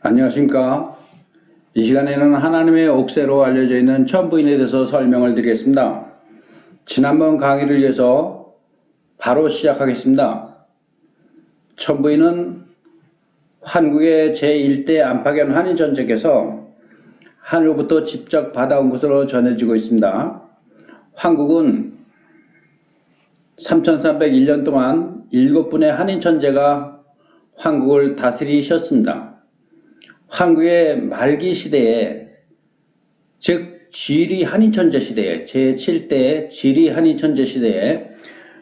안녕하십니까. 이 시간에는 하나님의 옥새로 알려져 있는 천부인에 대해서 설명을 드리겠습니다. 지난번 강의를 위해서 바로 시작하겠습니다. 천부인은 한국의 제1대 안팎연 한인전쟁에서 하늘로부터 직접 받아온 것으로 전해지고 있습니다. 한국은 3301년 동안 7분의 한인천재가 한국을 다스리셨습니다. 한국의 말기 시대에, 즉 지리 한인천재 시대에, 제7대 지리 한인천재 시대에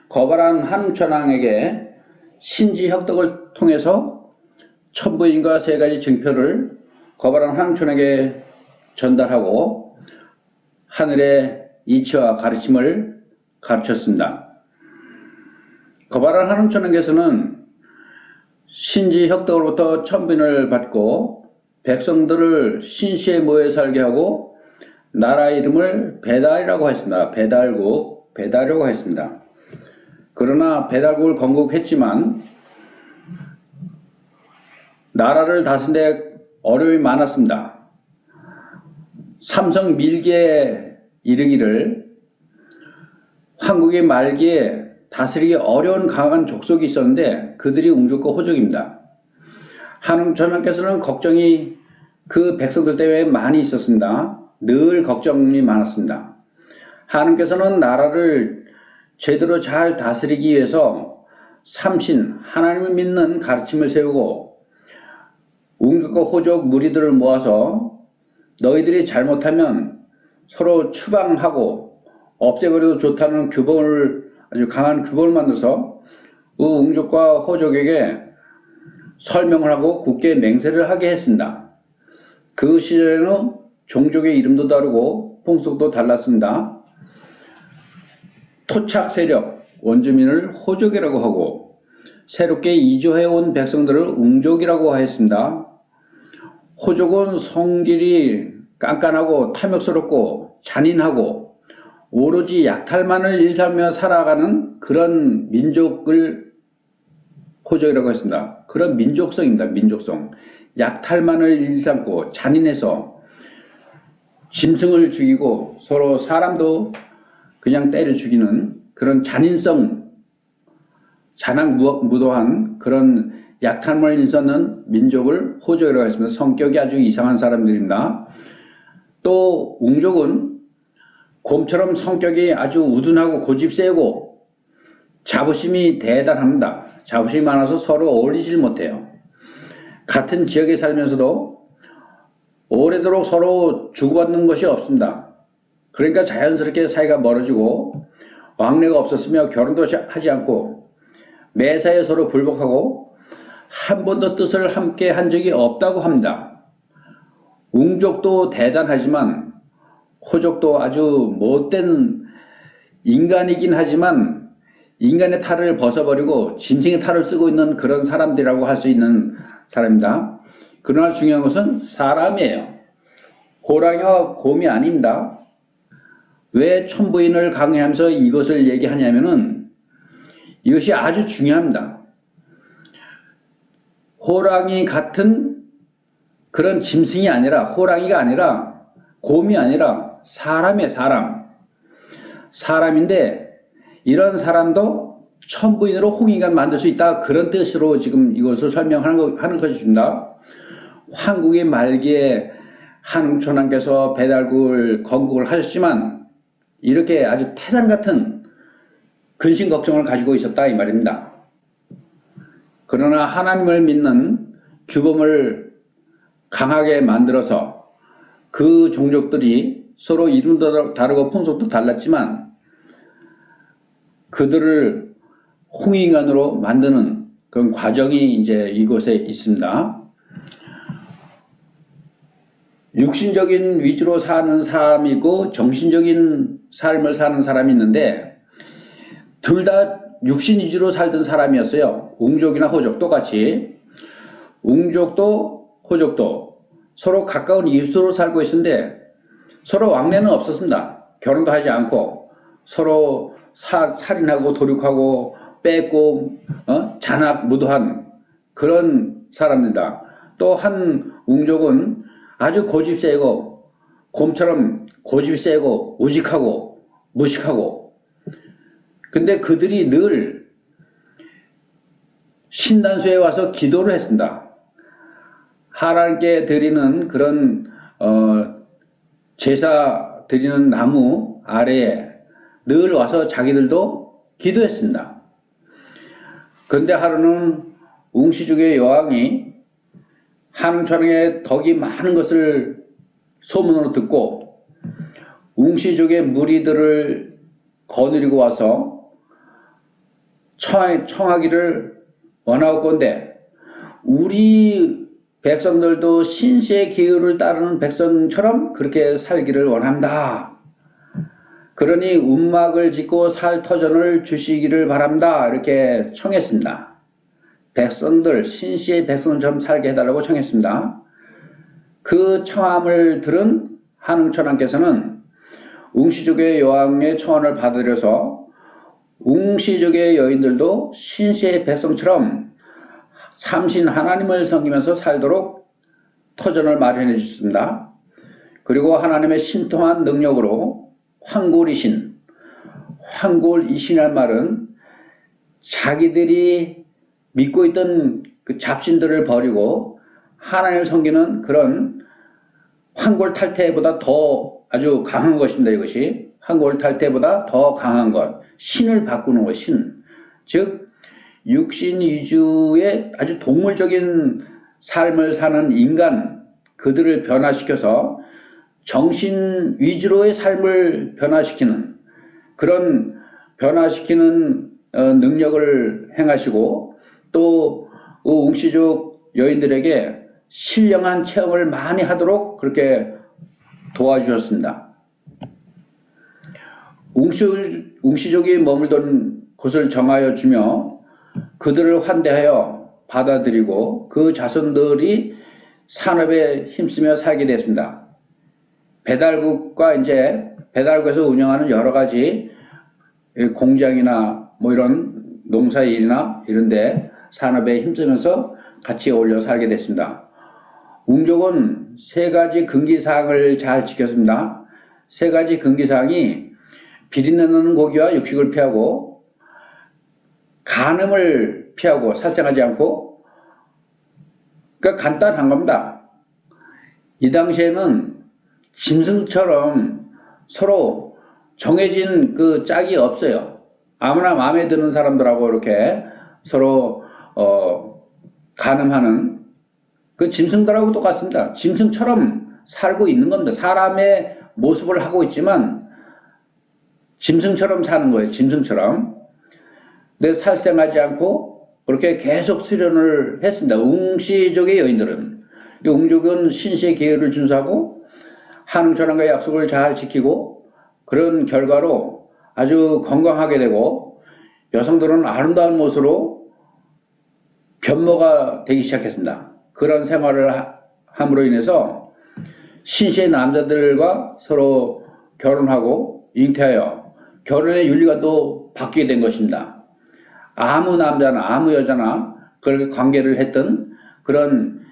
거발한 한웅천왕에게 신지혁덕을 통해서 천부인과 세 가지 증표를 거발한 한웅천왕에게 전달하고 하늘의 이치와 가르침을 가르쳤습니다. 거발한 한웅천왕께서는 신지혁덕으로부터 천부인을 받고 백성들을 신시에 모여 살게 하고 나라 이름을 배달이라고 했습니다. 배달이라고 했습니다. 그러나 배달국을 건국했지만 나라를 다스리는데 어려움이 많았습니다. 삼성 밀기에 이르기를 한국의 말기에 다스리기 어려운 강한 족속이 있었는데 그들이 웅족과 호족입니다. 한웅천왕께서는 걱정이 그 백성들 때문에 많이 있었습니다. 늘 걱정이 많았습니다. 한웅께서는 나라를 제대로 잘 다스리기 위해서 삼신, 하나님을 믿는 가르침을 세우고 웅족과 호족 무리들을 모아서 너희들이 잘못하면 서로 추방하고 없애버려도 좋다는 규범을, 아주 강한 규범을 만들어서 웅족과 호족에게 설명을 하고 굳게 맹세를 하게 했습니다. 그 시절에는 종족의 이름도 다르고 풍속도 달랐습니다. 토착 세력, 원주민을 호족이라고 하고 새롭게 이주해온 백성들을 웅족이라고 했습니다. 호족은 성질이 깐깐하고 탐욕스럽고 잔인하고 오로지 약탈만을 일삼며 살아가는 그런 민족을 호족이라고 했습니다. 그런 민족성입니다. 민족성. 약탈만을 일삼고 잔인해서 짐승을 죽이고 서로 사람도 그냥 때려 죽이는 그런 잔인성, 잔악무도한 그런 약탈만을 일삼는 민족을 호족이라고 했습니다. 성격이 아주 이상한 사람들입니다. 또 웅족은 곰처럼 성격이 아주 우둔하고 고집 세고 자부심이 대단합니다. 자부심이 많아서 서로 어울리질 못해요. 같은 지역에 살면서도 오래도록 서로 주고받는 것이 없습니다. 그러니까 자연스럽게 사이가 멀어지고 왕래가 없었으며 결혼도 하지 않고 매사에 서로 불복하고 한 번도 뜻을 함께 한 적이 없다고 합니다. 웅족도 대단하지만 호족도 아주 못된 인간이긴 하지만 인간의 탈을 벗어버리고 짐승의 탈을 쓰고 있는 그런 사람들이라고 할 수 있는 사람입니다. 그러나 중요한 것은 사람이에요. 호랑이와 곰이 아닙니다. 왜 천부인을 강의하면서 이것을 얘기하냐면은 이것이 아주 중요합니다. 호랑이 같은 그런 짐승이 아니라, 호랑이가 아니라, 곰이 아니라 사람이에요. 사람인데 이런 사람도 천부인으로 홍인간 만들 수 있다. 그런 뜻으로 지금 이것을 설명하는 것입니다. 한국의 말기에 한웅천왕께서 배달국을 건국을 하셨지만 이렇게 아주 태산 같은 근심 걱정을 가지고 있었다 이 말입니다. 그러나 하나님을 믿는 규범을 강하게 만들어서 그 종족들이 서로 이름도 다르고 풍속도 달랐지만 그들을 홍인간으로 만드는 그런 과정이 이제 이곳에 있습니다. 육신적인 위주로 사는 사람이고 정신적인 삶을 사는 사람이 있는데 둘 다 육신 위주로 살던 사람이었어요. 웅족이나 호족 똑같이. 웅족도 호족도 서로 가까운 이웃으로 살고 있었는데 서로 왕래는 없었습니다. 결혼도 하지 않고 서로 살인하고 도륙하고 뺏고 잔악무도한 그런 사람입니다. 또 한 웅족은 아주 고집 세고 곰처럼 고집 세고 우직하고 무식하고, 근데 그들이 늘 신단소에 와서 기도를 했습니다. 하나님께 드리는 그런 제사 드리는 나무 아래에 늘 와서 자기들도 기도했습니다. 그런데 하루는 웅시족의 여왕이 한웅천왕의 덕이 많은 것을 소문으로 듣고 웅시족의 무리들을 거느리고 와서 청하기를 원하건대 우리 백성들도 신시의 기율을 따르는 백성처럼 그렇게 살기를 원합니다. 그러니 운막을 짓고 살 터전을 주시기를 바랍니다. 이렇게 청했습니다. 백성들, 신시의 백성처럼 살게 해달라고 청했습니다. 그 청함을 들은 한웅천왕께서는 웅시족의 여왕의 청원을 받아들여서 웅시족의 여인들도 신시의 백성처럼 삼신 하나님을 섬기면서 살도록 터전을 마련해 주셨습니다. 그리고 하나님의 신통한 능력으로 황골이신, 황골이신이란 말은 자기들이 믿고 있던 그 잡신들을 버리고 하나님을 섬기는 그런 황골탈퇴보다 더 아주 강한 것입니다. 이것이 황골탈퇴보다 더 강한 것, 신을 바꾸는 것, 신. 즉 육신 위주의 아주 동물적인 삶을 사는 인간, 그들을 변화시켜서 정신 위주로의 삶을 변화시키는 그런 변화시키는 능력을 행하시고 또 웅시족 여인들에게 신령한 체험을 많이 하도록 그렇게 도와주셨습니다. 웅시족이 머물던 곳을 정하여 주며 그들을 환대하여 받아들이고 그 자손들이 산업에 힘쓰며 살게 됐습니다. 배달국과 이제 배달국에서 운영하는 여러 가지 공장이나 뭐 이런 농사일이나 이런데 산업에 힘쓰면서 같이 어울려 살게 됐습니다. 웅족은 세 가지 금기사항을 잘 지켰습니다. 세 가지 금기사항이 비린내 나는 고기와 육식을 피하고 간음을 피하고 살생하지 않고, 그러니까 간단한 겁니다. 이 당시에는 짐승처럼 서로 정해진 그 짝이 없어요. 아무나 마음에 드는 사람들하고 이렇게 서로 간음하는 그 짐승들하고 똑같습니다. 짐승처럼 살고 있는 겁니다. 사람의 모습을 하고 있지만 짐승처럼 사는 거예요. 짐승처럼. 근데 살생하지 않고 그렇게 계속 수련을 했습니다. 웅시족의 여인들은. 이 웅족은 신시의 계율을 준수하고 한웅천왕과의 약속을 잘 지키고 그런 결과로 아주 건강하게 되고 여성들은 아름다운 모습으로 변모가 되기 시작했습니다. 그런 생활을 함으로 인해서 신시의 남자들과 서로 결혼하고 잉태하여 결혼의 윤리관도 바뀌게 된 것입니다. 아무 남자나 아무 여자나 그렇게 관계를 했던 그런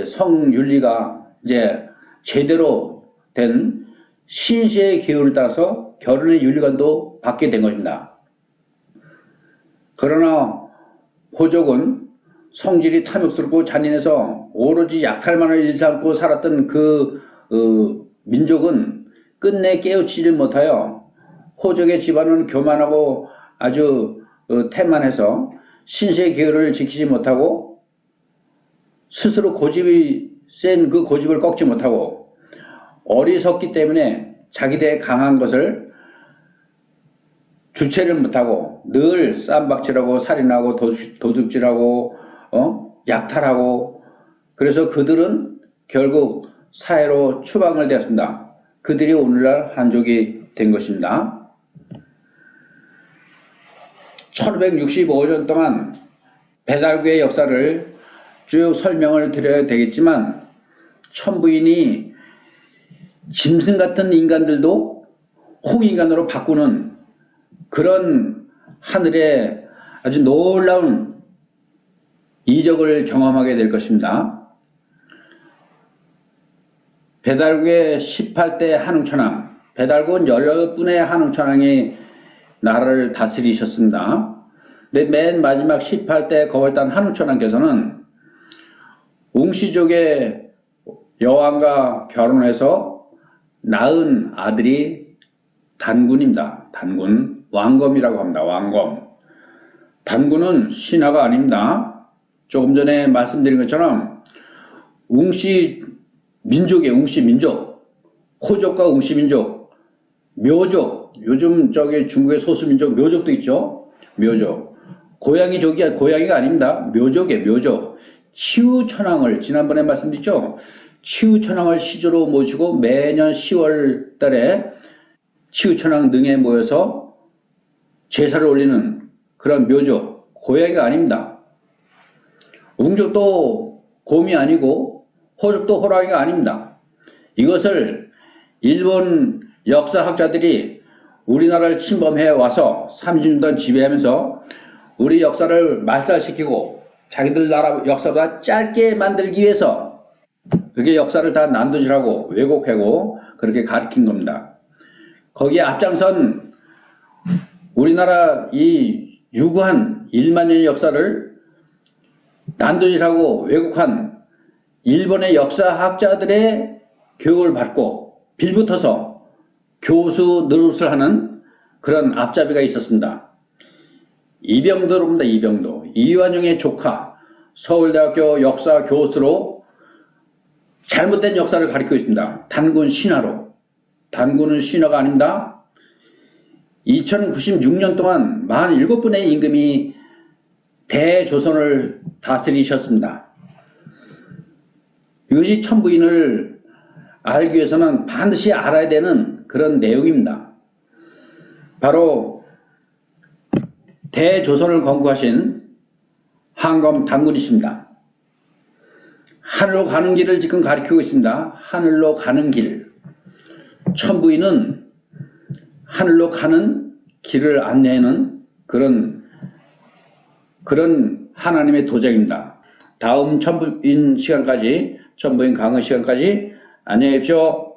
성윤리가 이제 제대로 된 신시의 기율을 따라서 결혼의 윤리관도 바뀌게 된 것입니다. 그러나 호족은 성질이 탐욕스럽고 잔인해서 오로지 약할만을 일삼고 살았던 그 민족은 끝내 깨우치질 못하여 호족의 집안은 교만하고 아주 태만해서 신시의 계율을 지키지 못하고 스스로 고집이 센 그 고집을 꺾지 못하고 어리석기 때문에 자기들의 강한 것을 주체를 못하고 늘 쌈박질하고 살인하고 도둑질하고 약탈하고, 그래서 그들은 결국 사해로 추방을 되었습니다. 그들이 오늘날 한족이 된 것입니다. 1565년 동안 배달구의 역사를 쭉 설명을 드려야 되겠지만 천부인이 짐승 같은 인간들도 홍인간으로 바꾸는 그런 하늘의 아주 놀라운 이적을 경험하게 될 것입니다. 배달국의 18대 한웅천왕, 배달국은 18분의 한웅천왕이 나라를 다스리셨습니다. 근데 맨 마지막 18대 거월단 한웅천왕께서는 웅시족의 여왕과 결혼해서 낳은 아들이 단군입니다. 단군, 왕검이라고 합니다. 왕검. 단군은 신하가 아닙니다. 조금 전에 말씀드린 것처럼 웅시 민족이에요. 웅시 민족. 호족과 웅시 민족. 묘족. 요즘 저기 중국의 소수 민족 묘족도 있죠. 묘족. 고양이가 아닙니다. 묘족이에요. 묘족. 치우천왕을 지난번에 말씀드렸죠. 치우천왕을 시조로 모시고 매년 10월 달에 치우천왕 능에 모여서 제사를 올리는 그런 묘족. 고양이가 아닙니다. 웅족도 곰이 아니고 호족도 호랑이가 아닙니다. 이것을 일본 역사학자들이 우리나라를 침범해 와서 30년 동안 지배하면서 우리 역사를 말살시키고 자기들 나라 역사보다 짧게 만들기 위해서 그렇게 역사를 다 난도질하고 왜곡하고 그렇게 가르친 겁니다. 거기에 앞장선 우리나라 이 유구한 1만 년의 역사를 난도질하고 왜곡한 일본의 역사학자들의 교육을 받고 빌붙어서 교수 노릇을 하는 그런 앞잡이가 있었습니다. 이병도입니다. 이병도. 이완용의 조카, 서울대학교 역사 교수로 잘못된 역사를 가리키고 있습니다. 단군 신화로. 단군은 신화가 아닙니다. 2096년 동안 47분의 임금이 대조선을 다스리셨습니다. 이것이 천부인을 알기 위해서는 반드시 알아야 되는 그런 내용입니다. 바로 대조선을 건국하신 한검 단군이십니다. 하늘로 가는 길을 지금 가리키고 있습니다. 하늘로 가는 길. 천부인은 하늘로 가는 길을 안내하는 그런 하나님의 도장입니다. 다음 천부인 강의 시간까지 안녕히 계십시오.